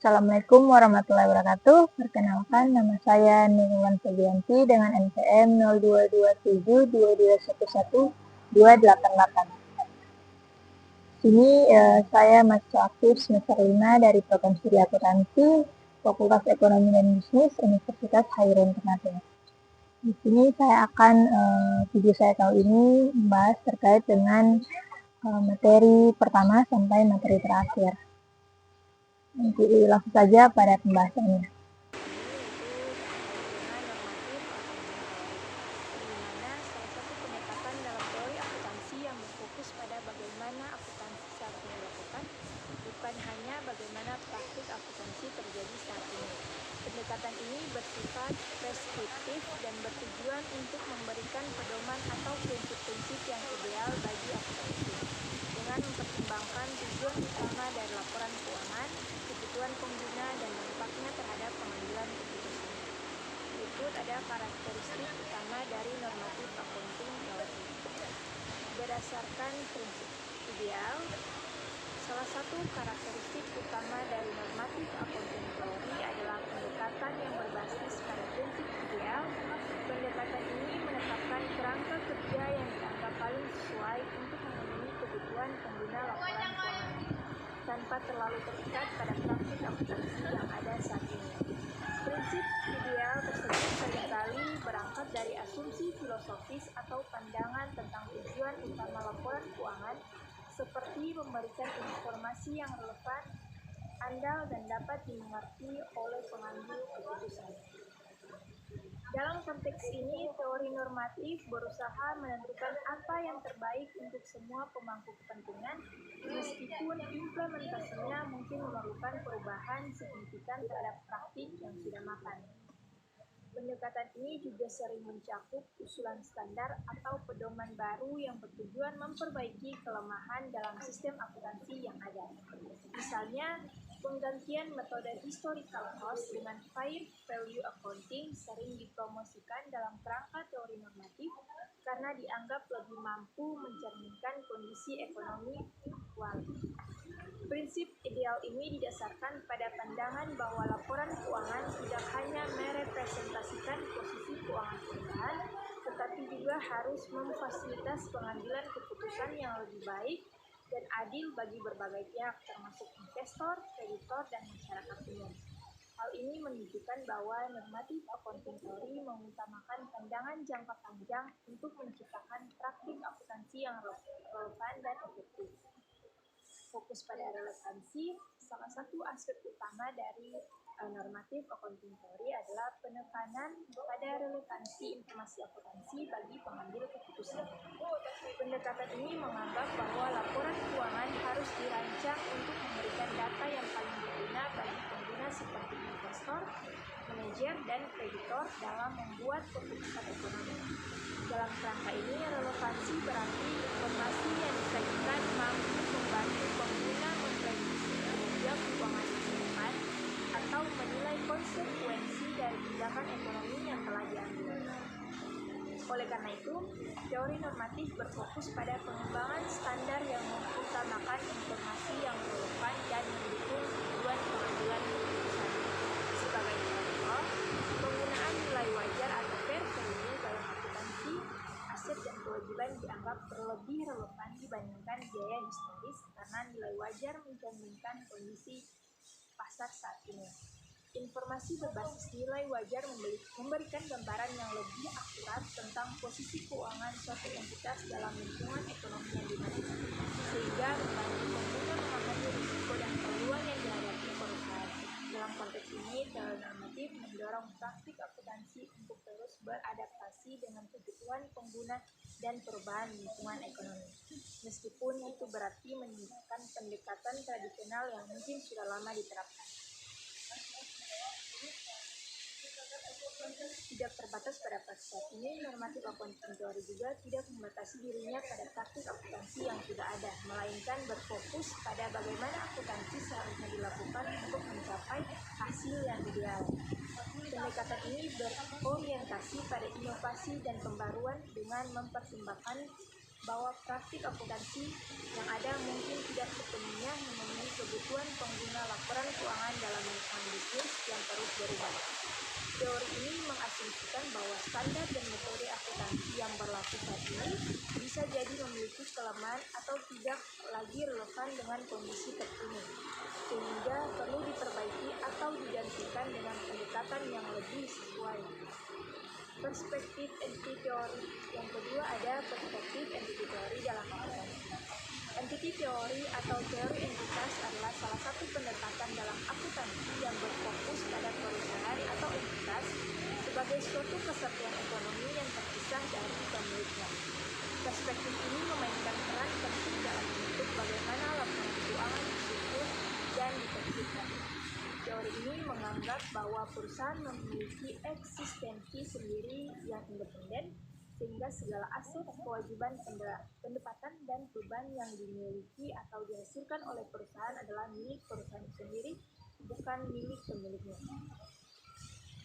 Assalamualaikum warahmatullahi wabarakatuh. Perkenalkan, nama saya Nurwan Febianti dengan NPM 022722111288. Sini saya mahasiswa aktif semester 5 dari program studi akuntansi Fakultas Ekonomi dan Bisnis Universitas Khairul Ternate. Di sini saya akan video saya kali ini membahas terkait dengan materi pertama sampai materi terakhir. Jadi langsung saja pada pembahasannya. Pada bagaimana akuntansi seharusnya dilakukan, bukan hanya bagaimana praktik akuntansi terjadi saat ini. Pendekatan ini bersifat preskriptif dan bertujuan untuk memberikan pedoman atau prinsip-prinsip yang ideal bagi akuntansi, dengan mempertimbangkan tujuan utama dari laporan keuangan, kebutuhan pengguna, dan dampaknya terhadap pengambilan keputusan. Berikut ada karakteristik utama dari normatif accounting theory. Berdasarkan prinsip ideal, salah satu karakteristik utama dari normatif accounting theory adalah pendekatan yang berbasis pada prinsip ideal. Pendekatan ini menetapkan kerangka kerja yang dianggap paling sesuai untuk memenuhi kebutuhan pengguna laporan keuangan, tanpa terlalu terikat pada praktik akuntansi yang ada saat ini. Prinsip ideal tersebut seringkali berangkat dari asumsi filosofis atau pandangan tentang tujuan utama laporan keuangan, seperti memberikan informasi yang relevan, andal, dan dapat dimengerti oleh pengambil keputusan. Dalam konteks ini, teori normatif berusaha menentukan apa yang terbaik untuk semua pemangku kepentingan, meskipun implementasinya mungkin memerlukan perubahan signifikan terhadap praktik yang sudah mapan. Pendekatan ini juga sering mencakup usulan standar atau pedoman baru yang bertujuan memperbaiki kelemahan dalam sistem akuntansi yang ada. Misalnya, penggantian metode historical cost dengan fair value accounting sering dipromosikan dalam kerangka teori normatif karena dianggap lebih mampu mencerminkan kondisi ekonomi aktual. Prinsip ideal ini didasarkan pada pandangan bahwa laporan keuangan tidak hanya merepresentasikan posisi keuangan perusahaan, tetapi juga harus memfasilitas pengambilan keputusan yang lebih baik dan adil bagi berbagai pihak, termasuk investor, kreditor, dan masyarakat umum. Hal ini menunjukkan bahwa normatif accounting theory mengutamakan pandangan jangka panjang untuk menciptakan praktik akuntansi yang relevan dan efektif. Fokus pada relevansi, salah satu aspek utama dari normatif accounting theory adalah penekanan pada relevansi informasi akuntansi bagi pengambil keputusan. Pendekatan ini menganggap bahwa laporan keuangan harus dirancang untuk memberikan data yang paling berguna bagi pengguna seperti investor, manajer, dan kreditor dalam membuat keputusan ekonomi. Dalam kerangka ini, relevansi berarti informasi yang disajikan mampu membantu pengguna memprediksi kinerja keuangan masa depan atau menilai konsekuensi dari tindakan ekonomi yang telah diambil. Oleh karena itu, teori normatif berfokus pada pengembangan standar yang mengutamakan informasi yang relevan dan mendukung tujuan pengambilan keputusan. Sebagai contoh, penggunaan nilai wajar atau fair value dalam akuntansi aset dan kewajiban dianggap lebih relevan dibandingkan biaya historis karena nilai wajar mencerminkan kondisi pasar saat ini. Informasi berbasis nilai wajar memberikan gambaran yang lebih akurat tentang posisi keuangan suatu entitas dalam lingkungan ekonomi yang dinamik, sehingga membantu pengguna memahami risiko dan peluang yang dihadapi perusahaan. Dalam konteks ini, teori normatif mendorong praktik akuntansi untuk terus beradaptasi dengan kebutuhan pengguna dan perubahan lingkungan ekonomi. Meskipun itu berarti meninggalkan pendekatan tradisional yang mungkin sudah lama diterapkan. Tidak terbatas pada praktik ini, normatif accounting theory juga tidak membatasi dirinya pada praktik akuntansi yang sudah ada, melainkan berfokus pada bagaimana akuntansi seharusnya dilakukan untuk mencapai hasil yang ideal. Pendekatan ini berorientasi pada inovasi dan pembaruan dengan mempertimbangkan bahwa praktik akuntansi yang ada mungkin tidak sepenuhnya memenuhi kebutuhan pengguna laporan keuangan dalam manajemen bisnis yang terus berubah. Teori ini mengasumsikan bahwa standar dan metode akuntansi yang berlaku saat ini bisa jadi memiliki kelemahan atau tidak lagi relevan dengan kondisi terkini, sehingga perlu diperbaiki atau digantikan dengan pendekatan yang lebih sesuai. Perspektif entity teori. Yang kedua ada perspektif entity teori dalam akuntansi. Entity teori atau teori entitas adalah salah satu pendekatan dalam akuntansi yang berfokus pada perusahaan atau entitas sebagai suatu kesatuan ekonomi yang terpisah dari pemiliknya. Perspektif ini memainkan peran penting dalam membentuk bagaimana laporan keuangan disusun dan ditertibkan. Teori ini menganggap bahwa perusahaan memiliki eksistensi sendiri yang independen, sehingga segala aset, kewajiban, pendapatan, dan beban yang dimiliki atau dihasilkan oleh perusahaan adalah milik perusahaan sendiri, bukan milik pemiliknya.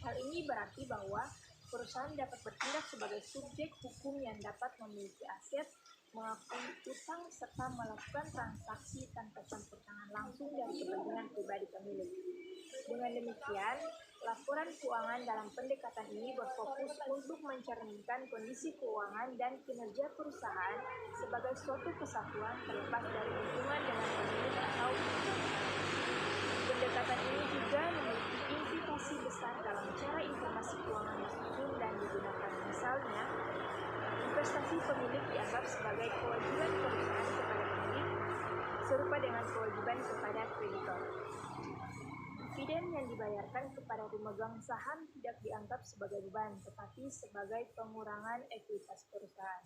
Hal ini berarti bahwa perusahaan dapat bertindak sebagai subjek hukum yang dapat memiliki aset, mengakui utang, serta melakukan transaksi tanpa campur tangan langsung dari kepentingan pribadi pemilik. Dengan demikian, laporan keuangan dalam pendekatan ini berfokus untuk mencerminkan kondisi keuangan dan kinerja perusahaan sebagai suatu kesatuan terlepas dari hubungan dengan pemilik atau pemilik. Pendekatan ini juga memiliki implikasi besar dalam cara informasi keuangan disusun dan digunakan. Misalnya, investasi pemilik dianggap sebagai kewajiban perusahaan kepada pemilik, serupa dengan kewajiban kepada kreditor. Dividen yang dibayarkan kepada pemegang saham tidak dianggap sebagai beban, tetapi sebagai pengurangan ekuitas perusahaan.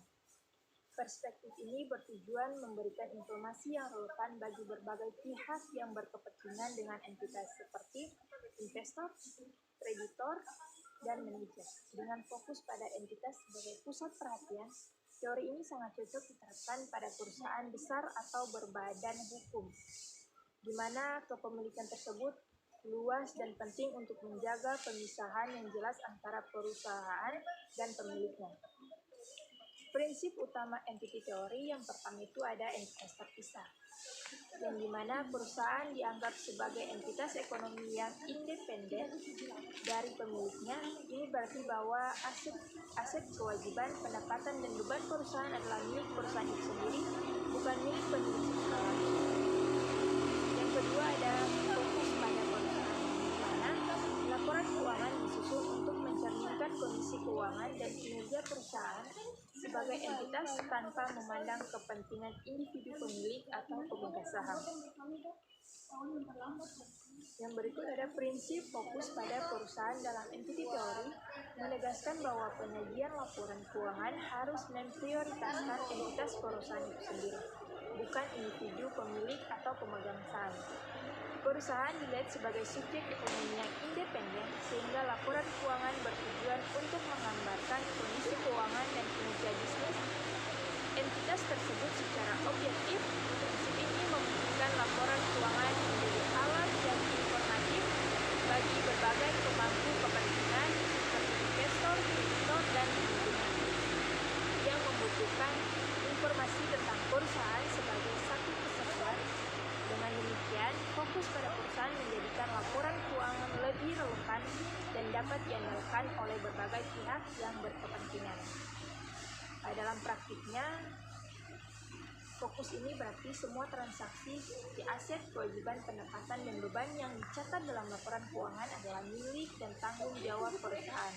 Perspektif ini bertujuan memberikan informasi yang relevan bagi berbagai pihak yang berkepentingan dengan entitas seperti investor, kreditor, dan manajer. Dengan fokus pada entitas sebagai pusat perhatian, teori ini sangat cocok diterapkan pada perusahaan besar atau berbadan hukum, di mana kepemilikan tersebut luas dan penting untuk menjaga pemisahan yang jelas antara perusahaan dan pemiliknya. Prinsip utama entity teori yang pertama itu ada entitas terpisah, yang dimana perusahaan dianggap sebagai entitas ekonomi yang independen dari pemiliknya. Ini berarti bahwa aset, kewajiban, pendapatan, dan beban perusahaan adalah milik perusahaan itu sendiri, bukan milik pemilik sekolah. Yang kedua ada fokus pada perusahaan, di mana laporan keuangan disusun untuk mencerminkan kondisi keuangan dan kinerja perusahaan sebagai entitas tanpa memandang kepentingan individu pemilik atau pemegang saham. Yang berikut ada prinsip fokus pada perusahaan dalam entity teori, menegaskan bahwa penyajian laporan keuangan harus memprioritaskan entitas perusahaan itu sendiri, bukan individu pemilik atau pemegang saham. Perusahaan dilihat sebagai subjek ekonomi yang independen, sehingga laporan keuangan bertujuan untuk menggambarkan kondisi keuangan dan kinerja bisnis entitas tersebut secara objektif. Prinsip ini memungkinkan laporan keuangan menjadi alat yang informatif bagi berbagai pemangku kepentingan seperti investor, kreditor, dan manajemen yang membutuhkan informasi tentang perusahaan sebagai satu kesatuan. Dengan demikian, fokus pada perusahaan menjadikan laporan keuangan lebih relevan dan dapat diandalkan oleh berbagai pihak yang berkepentingan. Dalam praktiknya, fokus ini berarti semua transaksi seperti aset, kewajiban, pendapatan, dan beban yang dicatat dalam laporan keuangan adalah milik dan tanggung jawab perusahaan,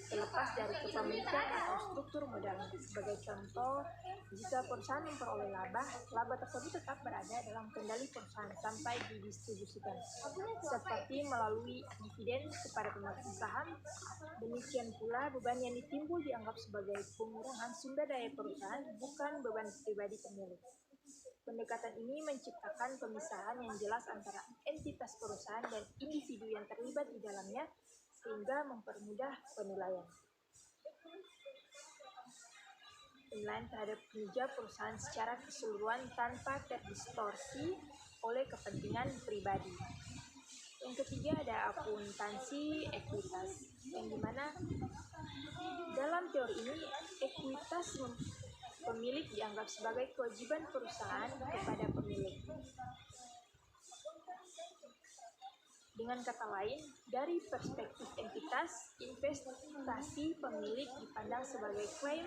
terlepas dari kepemilikan atau struktur modal. Sebagai contoh, jika perusahaan memperoleh laba tersebut tetap berada dalam kendali perusahaan sampai didistribusikan, seperti melalui dividen kepada pemegang saham. Demikian pula, beban yang ditimbul dianggap sebagai pengurangan sumber daya perusahaan, bukan beban pribadi pemilik. Pendekatan ini menciptakan pemisahan yang jelas antara entitas perusahaan dan individu yang terlibat di dalamnya, sehingga mempermudah penilaian terhadap kinerja perusahaan secara keseluruhan tanpa terdistorsi oleh kepentingan pribadi. Yang ketiga ada akuntansi ekuitas, yang dimana dalam teori ini ekuitas pemilik dianggap sebagai kewajiban perusahaan kepada pemilik. Dengan kata lain, dari perspektif entitas, investasi pemilik dipandang sebagai klaim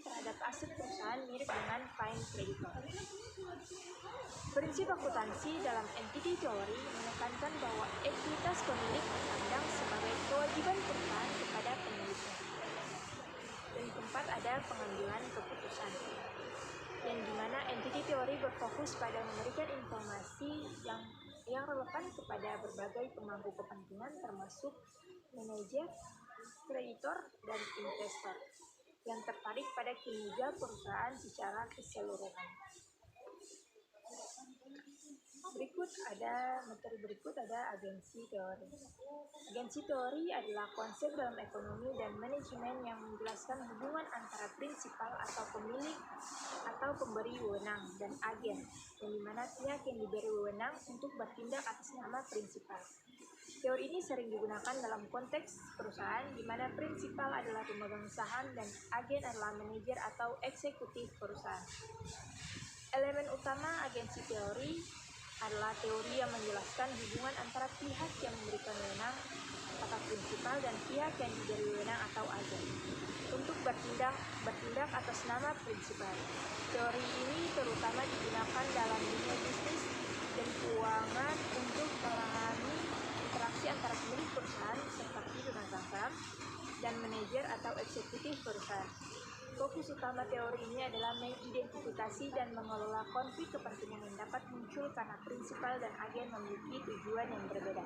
terhadap aset perusahaan mirip dengan klaim kreditor. Prinsip akuntansi dalam entity theory menekankan bahwa ekuitas pemilik dipandang sebagai kewajiban perusahaan kepada pemiliknya. Dan keempat, ada pengambilan keputusan, yang dimana entity theory berfokus pada memberikan informasi yang relevan kepada berbagai pemangku kepentingan termasuk manajer, kreditor, dan investor yang tertarik pada kinerja perusahaan secara keseluruhan. Materi berikut ada agensi teori. Agensi teori adalah konsep dalam ekonomi dan manajemen yang menjelaskan hubungan antara prinsipal atau pemilik atau pemberi wewenang dan agen, yang dimana pihak yang diberi wewenang untuk bertindak atas nama prinsipal. Teori ini sering digunakan dalam konteks perusahaan, di mana prinsipal adalah pemegang saham dan agen adalah manajer atau eksekutif perusahaan. Elemen utama agensi teori adalah teori yang menjelaskan hubungan antara pihak yang memberikan wewenang atau prinsipal dan pihak yang diberi wewenang atau agen untuk bertindak atas nama prinsipal. Teori ini terutama digunakan dalam dunia bisnis dan keuangan untuk memahami interaksi antara pemilik perusahaan seperti pemegang saham dan manajer atau eksekutif perusahaan. Fokus utama teori ini adalah mengidentifikasi dan mengelola konflik kepentingan yang dapat muncul karena prinsipal dan agen memiliki tujuan yang berbeda.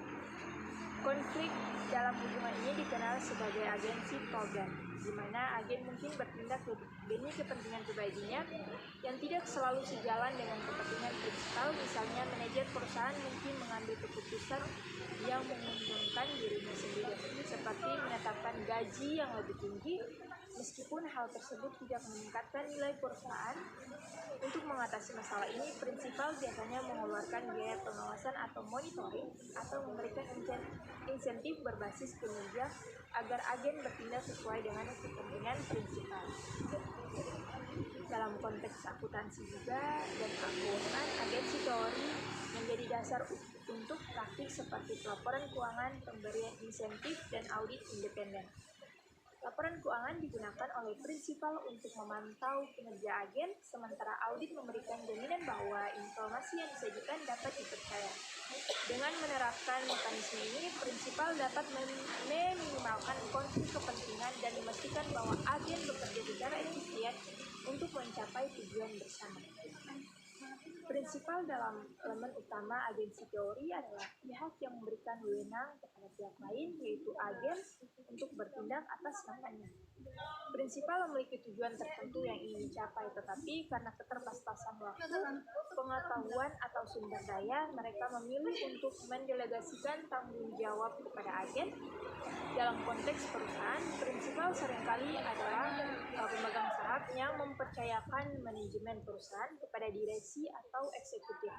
Konflik dalam hubungan ini dikenal sebagai agensi program, di mana agen mungkin bertindak demi kepentingan pribadinya yang tidak selalu sejalan dengan kepentingan prinsipal. Misalnya, manajer perusahaan mungkin mengambil keputusan yang menguntungkan dirinya sendiri, seperti menetapkan gaji yang lebih tinggi, meskipun hal tersebut tidak meningkatkan nilai perusahaan. Untuk mengatasi masalah ini, prinsipal biasanya mengeluarkan biaya pengawasan atau monitoring atau memberikan insentif berbasis kinerja agar agen bertindak sesuai dengan kepentingan prinsipal. Dalam konteks akuntansi juga dan keuangan, agensi teori menjadi dasar untuk praktik seperti pelaporan keuangan, pemberian insentif, dan audit independen. Laporan keuangan digunakan oleh prinsipal untuk memantau kinerja agen, sementara audit memberikan jaminan bahwa informasi yang disajikan dapat dipercaya. Dengan menerapkan mekanisme ini, prinsipal dapat meminimalkan konflik kepentingan dan memastikan bahwa agen bekerja secara efisien untuk mencapai tujuan bersama. Prinsipal dalam elemen utama agensi teori adalah pihak yang memberikan wewenang kepada pihak lain, yaitu agen, untuk bertindak atas namanya. Prinsipal memiliki tujuan tertentu yang ingin dicapai, tetapi karena keterbatasan waktu, pengetahuan, atau sumber daya, mereka memilih untuk mendelegasikan tanggung jawab kepada agen. Dalam konteks perusahaan, prinsipal seringkali adalah pemegang saham yang mempercayakan manajemen perusahaan kepada direksi atau eksekutif.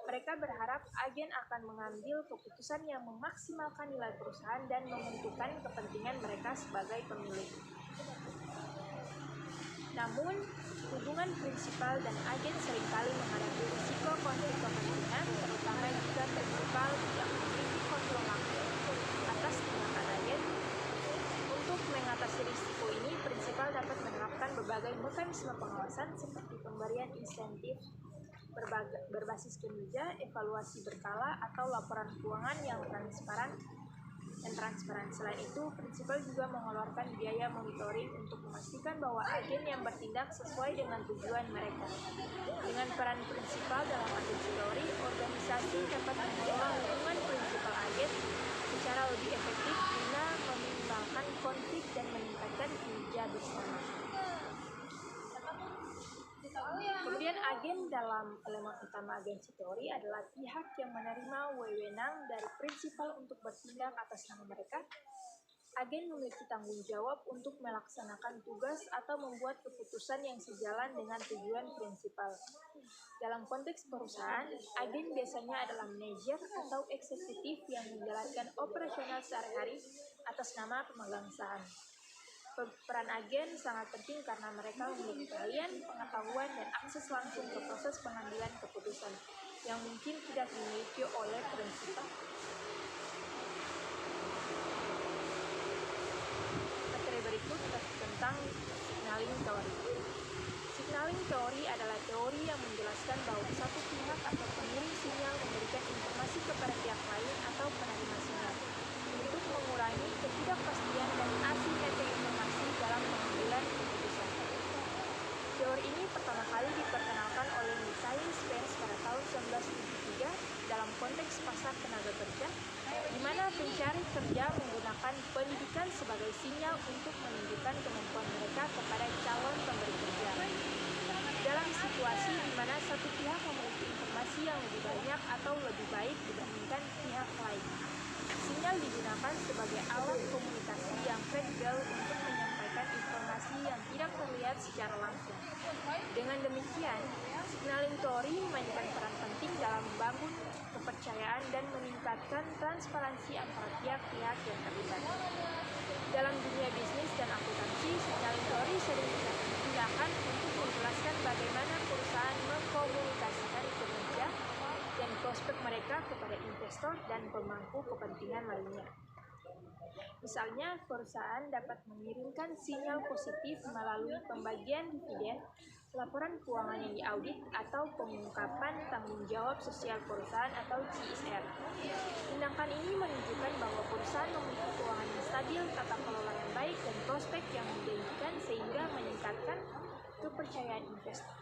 Mereka berharap agen akan mengambil keputusan yang memaksimalkan nilai perusahaan dan menentukan kepentingan mereka sebagai pemilik. Namun, hubungan prinsipal dan agen seringkali menghadapi risiko konflik kepentingan, terutama jika prinsipal tidak memiliki kontrol langsung atas tindakan agen. Untuk mengatasi risiko ini, prinsipal dapat menerapkan berbagai mekanisme pengawasan seperti pemberian insentif berbasis kinerja, evaluasi berkala, atau laporan keuangan yang transparan. Selain itu, prinsipal juga mengeluarkan biaya monitoring untuk memastikan bahwa agen yang bertindak sesuai dengan tujuan mereka. Dengan peran prinsipal dalam agensi teori, organisasi dapat mengelola hubungan prinsipal agen secara lebih efektif guna meminimalkan konflik dan meningkatkan kinerja bersama. Kemudian agen dalam elemen utama agensi teori adalah pihak yang menerima wewenang dari prinsipal untuk bertindak atas nama mereka. Agen memiliki tanggung jawab untuk melaksanakan tugas atau membuat keputusan yang sejalan dengan tujuan prinsipal. Dalam konteks perusahaan, agen biasanya adalah manajer atau eksekutif yang menjalankan operasional sehari-hari atas nama pemegang saham. Peran agen sangat penting karena mereka memiliki keahlian, pengetahuan, dan akses langsung ke proses pengambilan keputusan yang mungkin tidak dimiliki oleh prinsipal. Materi berikut tentang signaling theory. Signaling theory adalah teori yang menjelaskan bahwa satu pihak atau pengirim sinyal memberikan informasi kepada pihak lain atau penerima sinyal untuk mengurangi ketidakpastian dan asimetri informasi dalam pengambilan keputusan. Teori ini pertama kali diperkenalkan oleh Science Spence pada tahun 1973 dalam konteks pasar tenaga kerja, di mana pencari kerja menggunakan pendidikan sebagai sinyal untuk menunjukkan kemampuan mereka kepada calon pemberi kerja. Dalam situasi di mana satu pihak memiliki informasi yang lebih banyak atau lebih baik dibandingkan pihak lain, sinyal digunakan sebagai alat komunikasi yang kredibel untuk menyampaikan informasi yang tidak terlihat secara langsung. Dengan demikian, signaling theory memainkan peran penting dalam membangun kepercayaan dan meningkatkan transparansi antara pihak-pihak yang terlibat. Dalam dunia bisnis dan akuntansi, signaling theory sering digunakan untuk menjelaskan bagaimana perusahaan mengkomunikasikan kinerja dan prospek mereka kepada investor dan pemangku kepentingan lainnya. Misalnya, perusahaan dapat mengirimkan sinyal positif melalui pembagian dividen, laporan keuangan yang diaudit, atau pengungkapan tanggung jawab sosial perusahaan atau CSR. Tindakan ini menunjukkan bahwa perusahaan memiliki keuangan yang stabil, tata kelola yang baik, dan prospek yang menjanjikan sehingga meningkatkan kepercayaan investor.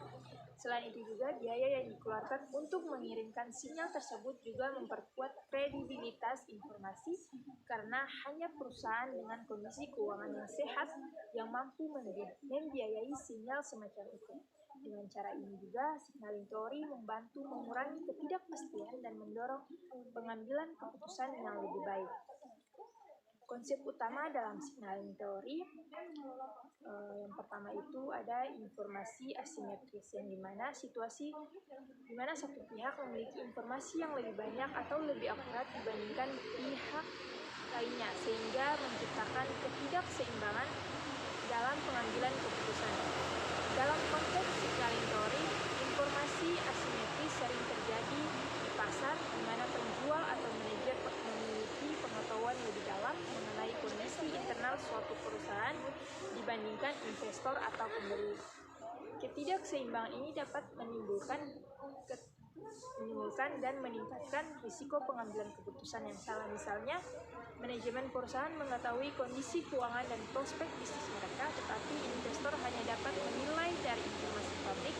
Selain itu juga, biaya yang dikeluarkan untuk mengirimkan sinyal tersebut juga memperkuat kredibilitas informasi karena hanya perusahaan dengan kondisi keuangan yang sehat yang mampu membiayai sinyal semacam itu. Dengan cara ini juga, signaling theory membantu mengurangi ketidakpastian dan mendorong pengambilan keputusan yang lebih baik. Konsep utama dalam signaling theory yang pertama itu ada informasi asimetris, yang dimana situasi dimana satu pihak memiliki informasi yang lebih banyak atau lebih akurat dibandingkan pihak lainnya, sehingga menciptakan ketidakseimbangan dalam pengambilan keputusan. Dalam konteks signaling theory, informasi asimetris sering terjadi di pasar, di mana penjual atau manajer memiliki pengetahuan lebih dalam mengenai kondisi internal suatu perusahaan dibandingkan investor atau pembeli. Ketidakseimbangan ini dapat menimbulkan dan meningkatkan risiko pengambilan keputusan yang salah. Misalnya, manajemen perusahaan mengetahui kondisi keuangan dan prospek bisnis mereka, tetapi investor hanya dapat menilai dari informasi publik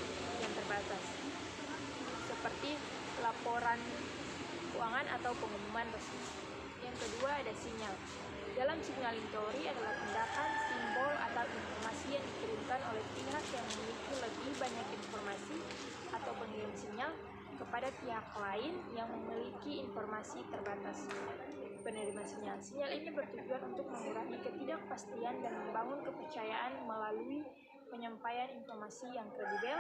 yang terbatas, seperti laporan keuangan atau pengumuman resmi. Yang kedua ada sinyal. Dalam signaling theory adalah tindakan, simbol, atau informasi yang dikirimkan oleh pihak yang memiliki lebih banyak informasi atau pengirim sinyal kepada pihak lain yang memiliki informasi terbatas. Penerima sinyal. Sinyal ini bertujuan untuk mengurangi ketidakpastian dan membangun kepercayaan melalui penyampaian informasi yang kredibel.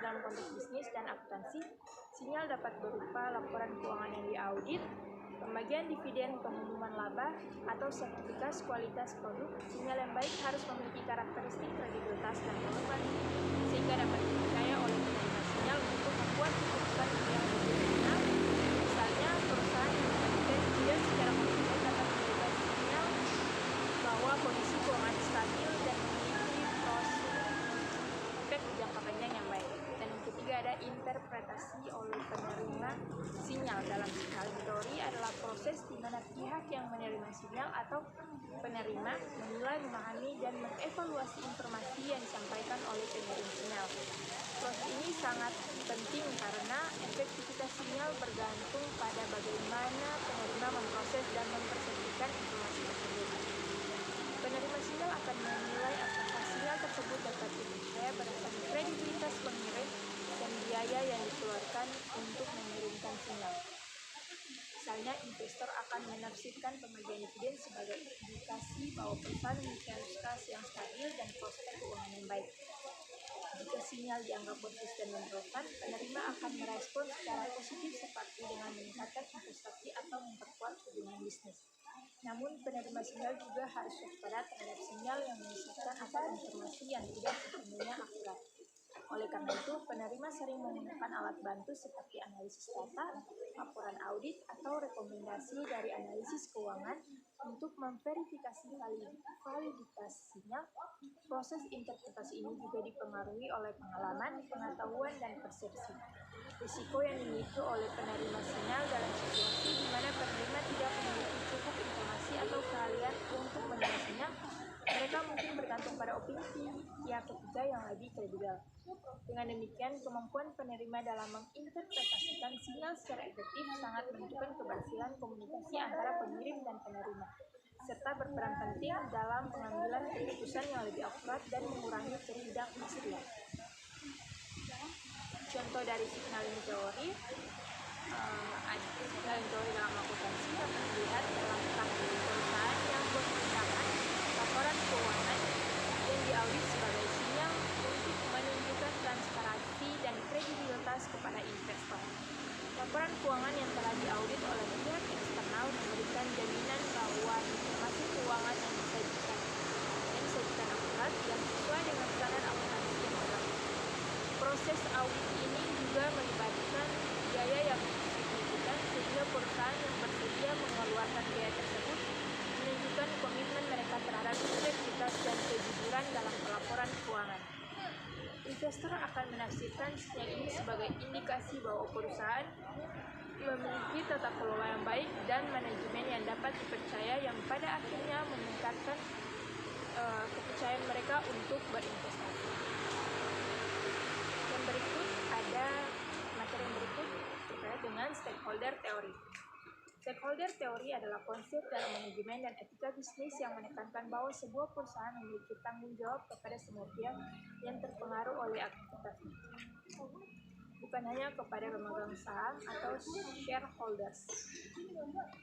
Dalam konteks bisnis dan akuntansi, sinyal dapat berupa laporan keuangan yang diaudit, pembagian dividen, pengumuman laba, atau sertifikat kualitas produk. Sinyal yang baik harus memiliki karakteristik kredibilitas dan relevan sehingga dapat dipercaya oleh penerima sinyal untuk membuat keputusan yang lebih benar. Misalnya, perusahaan yang membagikan dividen secara konsisten dapat memberikan sinyal bahwa kondisi keuangan stabil dan memiliki prospek jangka panjang yang baik. Dan yang ketiga ada interpretasi oleh penerima sinyal. Dalam signaling theory adalah proses di mana pihak yang menerima sinyal atau penerima menilai, memahami, dan mengevaluasi informasi yang disampaikan oleh pengirim sinyal. Proses ini sangat penting karena efektivitas sinyal bergantung pada bagaimana penerima memproses dan mempersepsikan informasi tersebut. Penerima sinyal akan menilai apakah sinyal tersebut dapat dipercaya berdasarkan kredibilitas pengirim dan biaya yang dikeluarkan untuk mengirimkan sinyal. Misalnya, investor akan menafsirkan pembagian dividen sebagai indikasi bahwa perusahaan memiliki kas yang stabil dan prospek keuangan yang baik. Jika sinyal dianggap konsisten dan relevan, penerima akan merespon secara positif seperti dengan meningkatkan investasi atau memperkuat hubungan bisnis. Namun, penerima sinyal juga harus waspada terhadap sinyal yang menyesatkan atau informasi yang tidak sepenuhnya akurat. Oleh karena itu, penerima sering menggunakan alat bantu seperti analisis data, laporan audit, atau rekomendasi dari analisis keuangan untuk memverifikasi validitas sinyal. Proses interpretasi ini juga dipengaruhi oleh pengalaman, pengetahuan, dan persepsi. Risiko yang dimiliki oleh penerima sinyal dalam situasi di mana penerima tidak memiliki cukup informasi atau keahlian untuk menerima sinyal, mereka mungkin bergantung pada opini pihak ketiga yang lebih kredibel. Dengan demikian, kemampuan penerima dalam menginterpretasikan sinyal secara efektif sangat menentukan keberhasilan komunikasi antara pengirim dan penerima, serta berperan penting dalam pengambilan keputusan yang lebih akurat dan mengurangi ketidakpastian. Contoh dari signaling teori, signaling teori dalam akuntansi dapat dilihat dalam tahun perusahaan yang menggunakan laporan keuangan yang diaudit sebagai sinyal untuk menunjukkan transparansi dan kredibilitas kepada investor. Laporan keuangan yang telah diaudit oleh pihak eksternal memberikan jaminan bahwa informasi keuangan yang disajikan akurat dan sesuai dengan standar akuntansi yang berlaku. Proses audit ini juga melibatkan biaya yang signifikan sehingga perusahaan yang bersedia mengeluarkan biaya tersebut menunjukkan komitmen mereka terhadap integritas dan kejujuran dalam pelaporan keuangan. Investor akan menafsirkan sinyal ini sebagai indikasi bahwa perusahaan memiliki tata kelola yang baik dan manajemen yang dapat dipercaya yang pada akhirnya meningkatkan kepercayaan mereka untuk berinvestasi. Materi yang berikut terkait dengan stakeholder teori. Stakeholder teori adalah konsep dalam manajemen dan etika bisnis yang menekankan bahwa sebuah perusahaan memiliki tanggung jawab kepada semua pihak yang terpengaruh oleh aktivitasnya, bukan hanya kepada pemegang saham atau shareholders.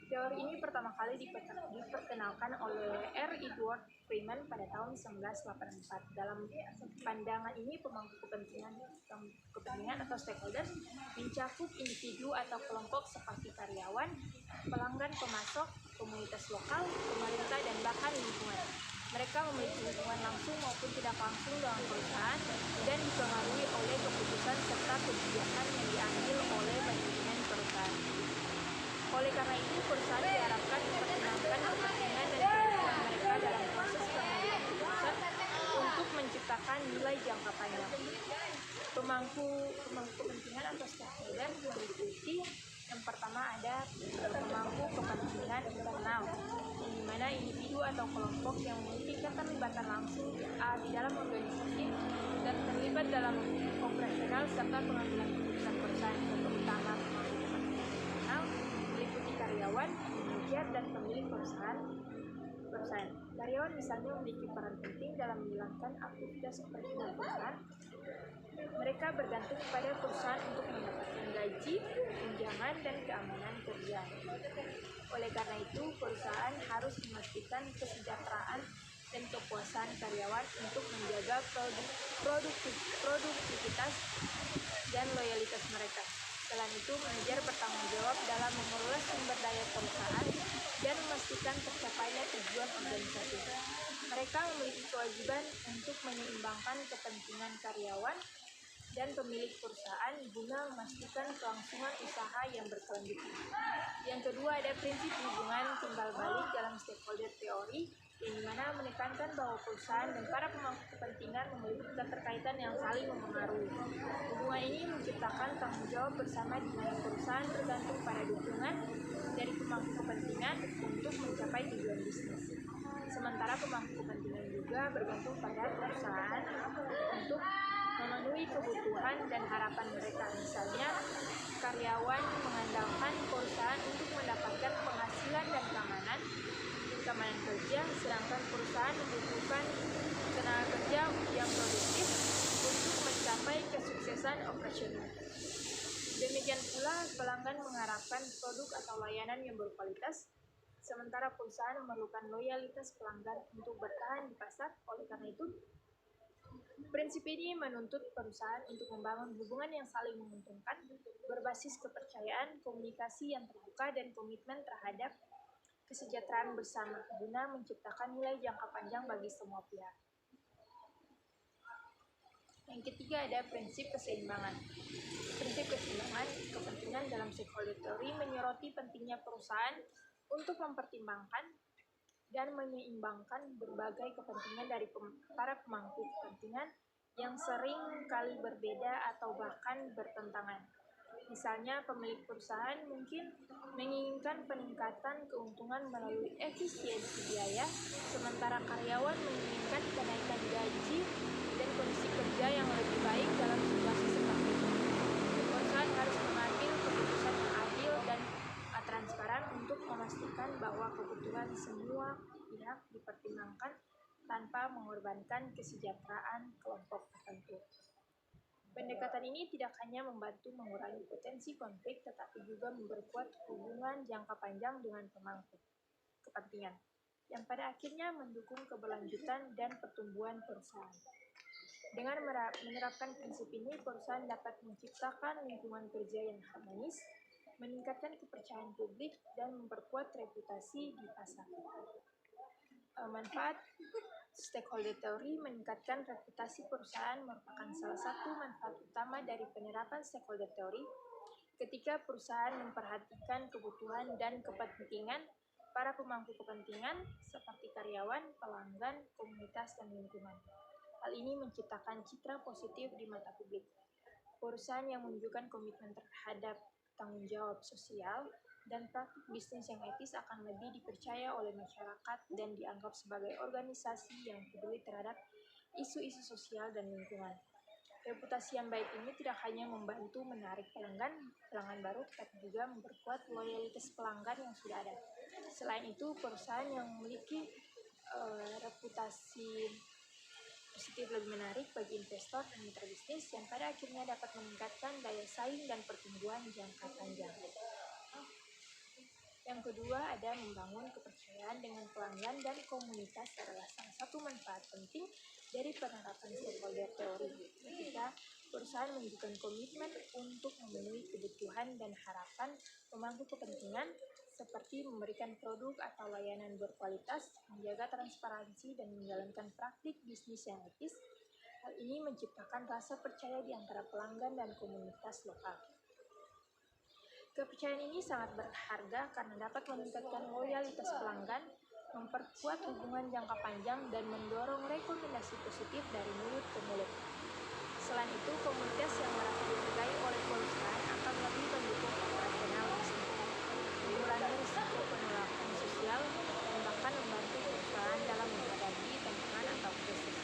Teori ini pertama kali diperkenalkan oleh R. Edward Freeman pada tahun 1984. Dalam pandangan ini, pemangku kepentingan atau stakeholders mencakup individu atau kelompok seperti karyawan, pelanggan pemasok, komunitas lokal, pemerintah, dan bahkan lingkungan. Mereka memiliki hubungan langsung maupun tidak langsung dengan perusahaan dan dipengaruhi oleh keputusan serta kebijakan yang diambil oleh manajemen perusahaan. Oleh karena itu, perusahaan diharapkan mempertimbangkan kepentingan dan kebutuhan mereka dalam proses pengambilan keputusan untuk menciptakan nilai jangka panjang. Pemangku kepentingan atau stakeholder meliputi yang pertama ada pemangku kepentingan internal, di mana individu atau kelompok yang memiliki keterlibatan langsung di dalam organisasi dan terlibat dalam operasional serta pengambilan keputusan perusahaan. Terutama pemangku kepentingan internal meliputi karyawan, manajer, dan pemilik perusahaan. Karyawan misalnya memiliki peran penting dalam menjalankan aktivitas operasional perusahaan. Mereka bergantung pada perusahaan untuk mendapatkan gaji, tunjangan, dan keamanan kerja. Oleh karena itu, perusahaan harus memastikan kesejahteraan dan kepuasan karyawan untuk menjaga produktivitas dan loyalitas mereka. Selain itu, manajer bertanggung jawab dalam mengelola sumber daya perusahaan dan memastikan tercapainya tujuan organisasi. Mereka memiliki kewajiban untuk menyeimbangkan kepentingan karyawan dan pemilik perusahaan guna memastikan kelangsungan usaha yang berkelanjutan. Yang kedua, ada prinsip hubungan timbal balik dalam stakeholder teori, yang dimana menekankan bahwa perusahaan dan para pemangku kepentingan memiliki keterkaitan yang saling mempengaruhi. Hubungan ini menciptakan tanggung jawab bersama di mana perusahaan bergantung pada dukungan dari pemangku kepentingan untuk mencapai tujuan bisnis. Sementara pemangku kepentingan juga bergantung pada perusahaan untuk memenuhi kebutuhan dan harapan mereka. Misalnya, karyawan mengandalkan perusahaan untuk mendapatkan penghasilan dan keamanan kerja, sedangkan perusahaan membutuhkan tenaga kerja yang produktif untuk mencapai kesuksesan operasional. Demikian pula, pelanggan mengharapkan produk atau layanan yang berkualitas, sementara perusahaan memerlukan loyalitas pelanggan untuk bertahan di pasar. Oleh karena itu, prinsip ini menuntut perusahaan untuk membangun hubungan yang saling menguntungkan, berbasis kepercayaan, komunikasi yang terbuka, dan komitmen terhadap kesejahteraan bersama guna menciptakan nilai jangka panjang bagi semua pihak. Yang ketiga ada prinsip keseimbangan. Prinsip keseimbangan kepentingan dalam stakeholder theory menyoroti pentingnya perusahaan untuk mempertimbangkan dan menyeimbangkan berbagai kepentingan dari para pemangku kepentingan yang sering kali berbeda atau bahkan bertentangan. Misalnya, pemilik perusahaan mungkin menginginkan peningkatan keuntungan melalui efisiensi biaya, sementara karyawan menginginkan kenaikan gaji dan kondisi kerja yang lebih baik dalam situasi seperti itu. Perusahaan harus mengambil keputusan yang adil dan transparan untuk memastikan bahwa kebutuhan semua pihak dipertimbangkan tanpa mengorbankan kesejahteraan kelompok tertentu. Pendekatan ini tidak hanya membantu mengurangi potensi konflik, tetapi juga memperkuat hubungan jangka panjang dengan pemangku kepentingan, yang pada akhirnya mendukung keberlanjutan dan pertumbuhan perusahaan. Dengan menerapkan prinsip ini, perusahaan dapat menciptakan lingkungan kerja yang harmonis, meningkatkan kepercayaan publik, dan memperkuat reputasi di pasar. Manfaat stakeholder theory meningkatkan reputasi perusahaan merupakan salah satu manfaat utama dari penerapan stakeholder theory. Ketika perusahaan memperhatikan kebutuhan dan kepentingan para pemangku kepentingan seperti karyawan, pelanggan, komunitas, dan lingkungan. Hal ini menciptakan citra positif di mata publik. Perusahaan yang menunjukkan komitmen terhadap tanggung jawab sosial dan praktik bisnis yang etis akan lebih dipercaya oleh masyarakat dan dianggap sebagai organisasi yang peduli terhadap isu-isu sosial dan lingkungan. Reputasi yang baik ini tidak hanya membantu menarik pelanggan baru, tapi juga memperkuat loyalitas pelanggan yang sudah ada. Selain itu, perusahaan yang memiliki reputasi positif lebih menarik bagi investor dan mitra bisnis yang pada akhirnya dapat meningkatkan daya saing dan pertumbuhan jangka panjang. Yang kedua ada membangun kepercayaan dengan pelanggan dan komunitas adalah salah satu manfaat penting dari penerapan stakeholder theory. Ketika perusahaan menunjukkan komitmen untuk memenuhi kebutuhan dan harapan pemangku kepentingan seperti memberikan produk atau layanan berkualitas, menjaga transparansi, dan menjalankan praktik bisnis yang etis, hal ini menciptakan rasa percaya di antara pelanggan dan komunitas lokal. Kepercayaan ini sangat berharga karena dapat meningkatkan loyalitas pelanggan, memperkuat hubungan jangka panjang, dan mendorong rekomendasi positif dari mulut ke mulut. Selain itu, komunitas yang merasa dihargai oleh perusahaan akan lebih mendukung operasional bisnis, mengurangi risiko penolakan sosial, dan bahkan membantu perusahaan dalam menghadapi tantangan atau krisis.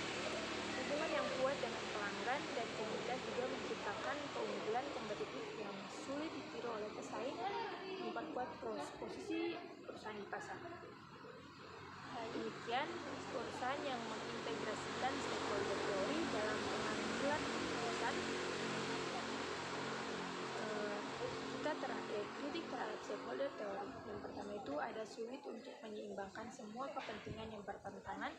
Hubungan yang kuat dengan pelanggan dan komunitas juga menciptakan keunggulan kompetitif yang sulit ditiru oleh pesaing, memperkuat posisi perusahaan di pasar. Demikian, perusahaan yang mengintegrasikan stakeholder theory dalam pengambilan keputusan, kritik terhadap stakeholder theory. Yang pertama itu ada sulit untuk menyeimbangkan semua kepentingan yang bertentangan.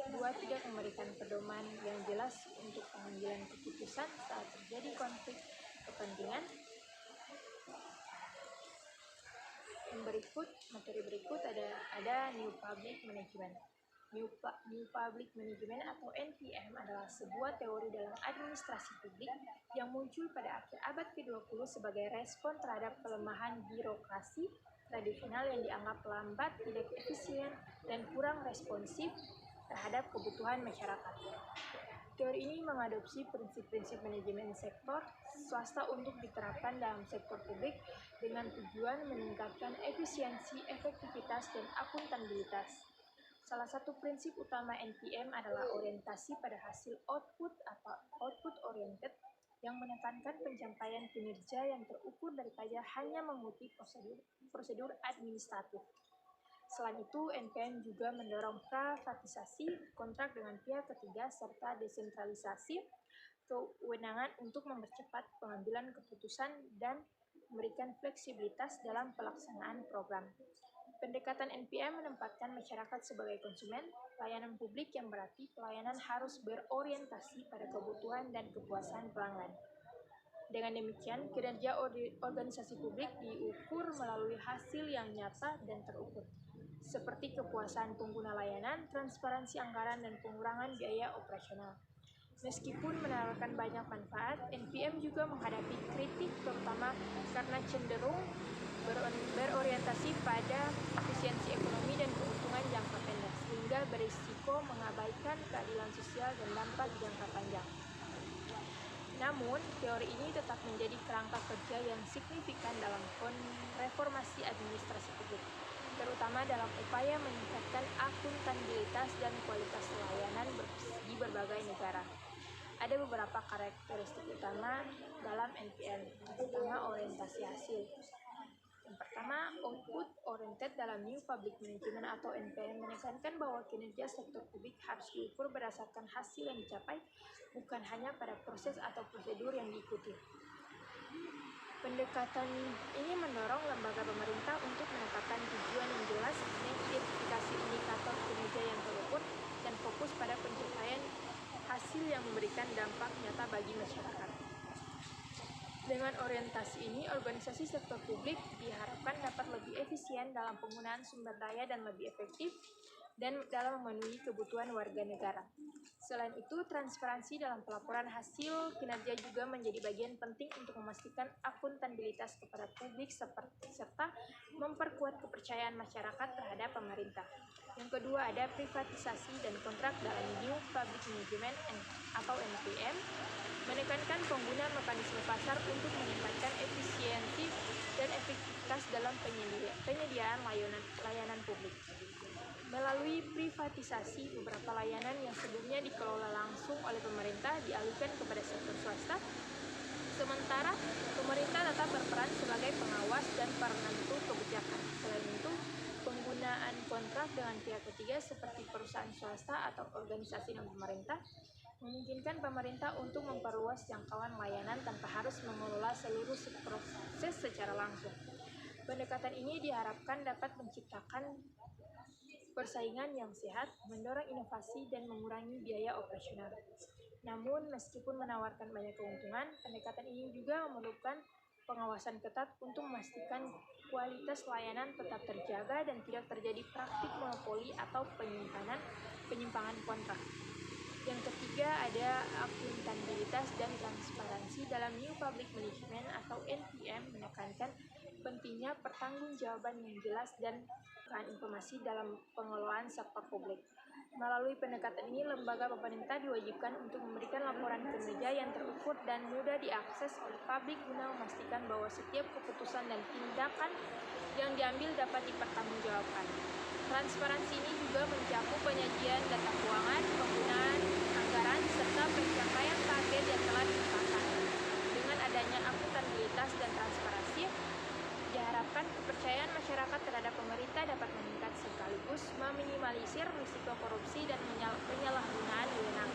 Dua, tidak memberikan pedoman yang jelas untuk pengambilan keputusan saat terjadi konflik kepentingan. Materi berikut ada New Public Management. New Public Management atau NPM adalah sebuah teori dalam administrasi publik yang muncul pada akhir abad ke-20 sebagai respon terhadap pelemahan birokrasi tradisional yang dianggap lambat, tidak efisien, dan kurang responsif terhadap kebutuhan masyarakat. Teori ini mengadopsi prinsip-prinsip manajemen sektor swasta untuk diterapkan dalam sektor publik dengan tujuan meningkatkan efisiensi, efektivitas, dan akuntabilitas. Salah satu prinsip utama NPM adalah orientasi pada hasil output atau output oriented yang menekankan pencapaian kinerja yang terukur daripada hanya mengikuti prosedur administratif. Selain itu, NPM juga mendorong privatisasi kontrak dengan pihak ketiga serta desentralisasi kewenangan untuk mempercepat pengambilan keputusan dan memberikan fleksibilitas dalam pelaksanaan program. Pendekatan NPM menempatkan masyarakat sebagai konsumen layanan publik yang berarti pelayanan harus berorientasi pada kebutuhan dan kepuasan pelanggan. Dengan demikian, kinerja organisasi publik diukur melalui hasil yang nyata dan terukur. seperti kepuasan pengguna layanan, transparansi anggaran, dan pengurangan biaya operasional. Meskipun menawarkan banyak manfaat, NPM juga menghadapi kritik terutama karena cenderung berorientasi pada efisiensi ekonomi dan keuntungan jangka pendek, sehingga berisiko mengabaikan keadilan sosial dan dampak jangka panjang. Namun, teori ini tetap menjadi kerangka kerja yang signifikan dalam reformasi administrasi publik, terutama dalam upaya meningkatkan akuntabilitas dan kualitas layanan di berbagai negara. Ada beberapa karakteristik utama dalam NPM. Pertama, orientasi hasil. Yang pertama, output oriented dalam New Public Management atau NPM menekankan bahwa kinerja sektor publik harus diukur berdasarkan hasil yang dicapai, bukan hanya pada proses atau prosedur yang diikuti. Pendekatan ini mendorong lembaga pemerintah untuk menetapkan tujuan yang jelas, mengidentifikasi indikator kinerja yang terukur, dan fokus pada pencapaian hasil yang memberikan dampak nyata bagi masyarakat. Dengan orientasi ini, organisasi sektor publik diharapkan dapat lebih efisien dalam penggunaan sumber daya dan lebih efektif dan dalam memenuhi kebutuhan warga negara. Selain itu, transparansi dalam pelaporan hasil kinerja juga menjadi bagian penting untuk memastikan akuntabilitas kepada publik serta memperkuat kepercayaan masyarakat terhadap pemerintah. Yang kedua, ada privatisasi dan kontrak dalam New Public Management atau NPM, menekankan penggunaan mekanisme pasar untuk meningkatkan efisiensi dan efektivitas dalam penyediaan layanan publik. Melalui privatisasi, beberapa layanan yang sebelumnya dikelola langsung oleh pemerintah dialihkan kepada sektor swasta, sementara pemerintah tetap berperan sebagai pengawas dan penentu kebijakan. Selain itu, penggunaan kontrak dengan pihak ketiga seperti perusahaan swasta atau organisasi non-pemerintah memungkinkan pemerintah untuk memperluas jangkauan layanan tanpa harus mengelola seluruh proses secara langsung. Pendekatan ini diharapkan dapat menciptakan persaingan yang sehat, mendorong inovasi, dan mengurangi biaya operasional. Namun, meskipun menawarkan banyak keuntungan, pendekatan ini juga memerlukan pengawasan ketat untuk memastikan kualitas layanan tetap terjaga dan tidak terjadi praktik monopoli atau penyimpangan kontrak. Yang ketiga, ada akuntabilitas dan transparansi dalam New Public Management atau NPM menekankan pentingnya pertanggungjawaban yang jelas dan informasi dalam pengelolaan sektor publik. Melalui pendekatan ini, lembaga pemerintah diwajibkan untuk memberikan laporan kinerja yang terukur dan mudah diakses oleh publik guna memastikan bahwa setiap keputusan dan tindakan yang diambil dapat dipertanggungjawabkan. Transparansi ini juga mencakup penyajian data keuangan, penggunaan anggaran, serta pencapaian target yang telah ditetapkan. Dengan adanya akuntabilitas dan transparansi, diharapkan kepercayaan masyarakat terhadap pemerintah dapat meningkat sekaligus meminimalisir risiko korupsi dan penyalahgunaan wewenang.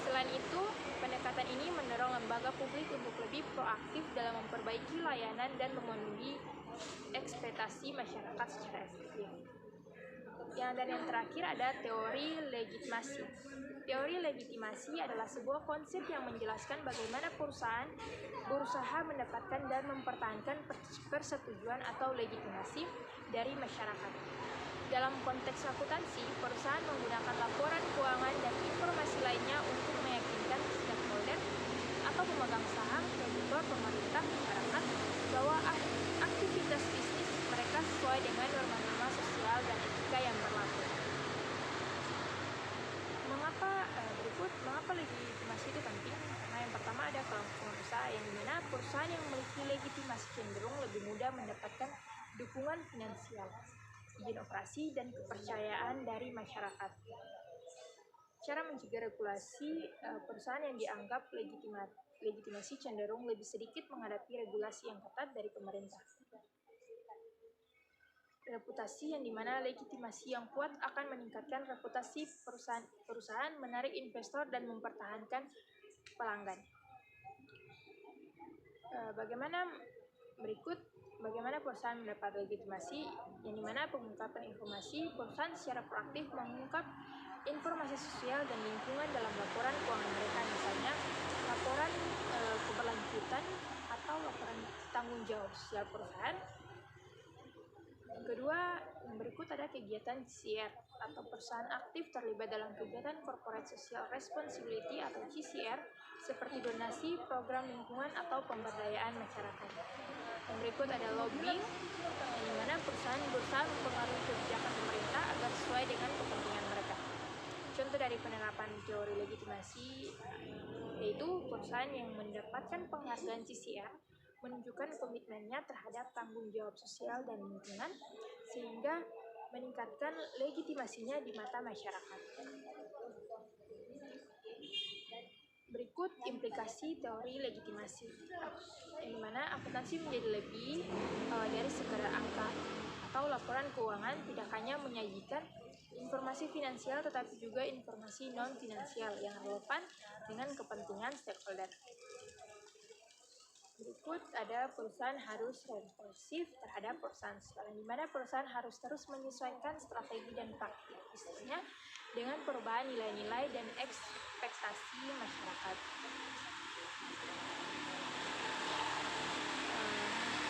Selain itu, pendekatan ini mendorong lembaga publik untuk lebih proaktif dalam memperbaiki layanan dan memenuhi ekspektasi masyarakat secara efektif. Dan yang terakhir ada teori legitimasi. Teori legitimasi adalah sebuah konsep yang menjelaskan bagaimana perusahaan berusaha mendapatkan dan mempertahankan persetujuan atau legitimasi dari masyarakat. Dalam konteks akuntansi, perusahaan menggunakan laporan keuangan dan informasi lainnya untuk meyakinkan stakeholder atau pemegang saham, kreditor, pemerintah, masyarakat bahwa aktivitas bisnis mereka sesuai dengan norma-norma sosial dan etika yang berlaku. Mengapa legitimasi itu penting? Karena yang pertama ada kelompok usaha yang dimana perusahaan yang memiliki legitimasi cenderung lebih mudah mendapatkan dukungan finansial, izin operasi, dan kepercayaan dari masyarakat. Cara mencegah regulasi, perusahaan yang dianggap legitimasi cenderung lebih sedikit menghadapi regulasi yang ketat dari pemerintah. Reputasi yang dimana legitimasi yang kuat akan meningkatkan reputasi perusahaan, menarik investor, dan mempertahankan pelanggan. Bagaimana perusahaan mendapat legitimasi, yang dimana pengungkapan informasi, perusahaan secara proaktif mengungkap informasi sosial dan lingkungan dalam laporan keuangan mereka, misalnya laporan keberlanjutan atau laporan tanggung jawab sosial perusahaan. Yang kedua, Yang berikut ada kegiatan CSR atau perusahaan aktif terlibat dalam kegiatan Corporate Social Responsibility atau CSR seperti donasi, program lingkungan, atau pemberdayaan masyarakat. Yang berikut ada lobbying, di mana perusahaan berusaha mempengaruhi kebijakan pemerintah agar sesuai dengan kepentingan mereka. Contoh dari penerapan teori legitimasi yaitu perusahaan yang mendapatkan penghargaan CSR menunjukkan komitmennya terhadap tanggung jawab sosial dan lingkungan sehingga meningkatkan legitimasinya di mata masyarakat. Berikut implikasi teori legitimasi, yang dimana akuntansi menjadi lebih dari sekedar angka atau laporan keuangan, tidak hanya menyajikan informasi finansial tetapi juga informasi non-finansial yang relevan dengan kepentingan stakeholder. Berikut ada perusahaan harus responsif terhadap perusahaan sosial, di mana perusahaan harus terus menyesuaikan strategi dan praktisnya dengan perubahan nilai-nilai dan ekspektasi masyarakat.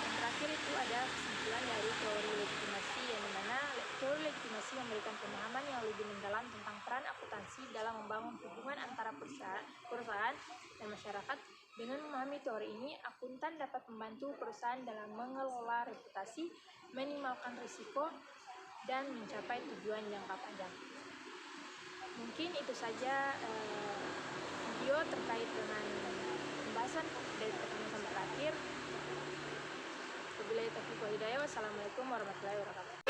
Yang terakhir itu ada kesimpulan dari teori legitimasi, yang dimana teori legitimasi memberikan pemahaman yang lebih mendalam tentang peran akuntansi dalam membangun hubungan antara perusahaan dan masyarakat. Dengan memahami teori ini, akuntan dapat membantu perusahaan dalam mengelola reputasi, meminimalkan risiko, dan mencapai tujuan jangka panjang. Mungkin itu saja video terkait dengan pembahasan dari pertama sampai terakhir. Wabillahi taufiq wal hidayah. Wassalamualaikum warahmatullahi wabarakatuh.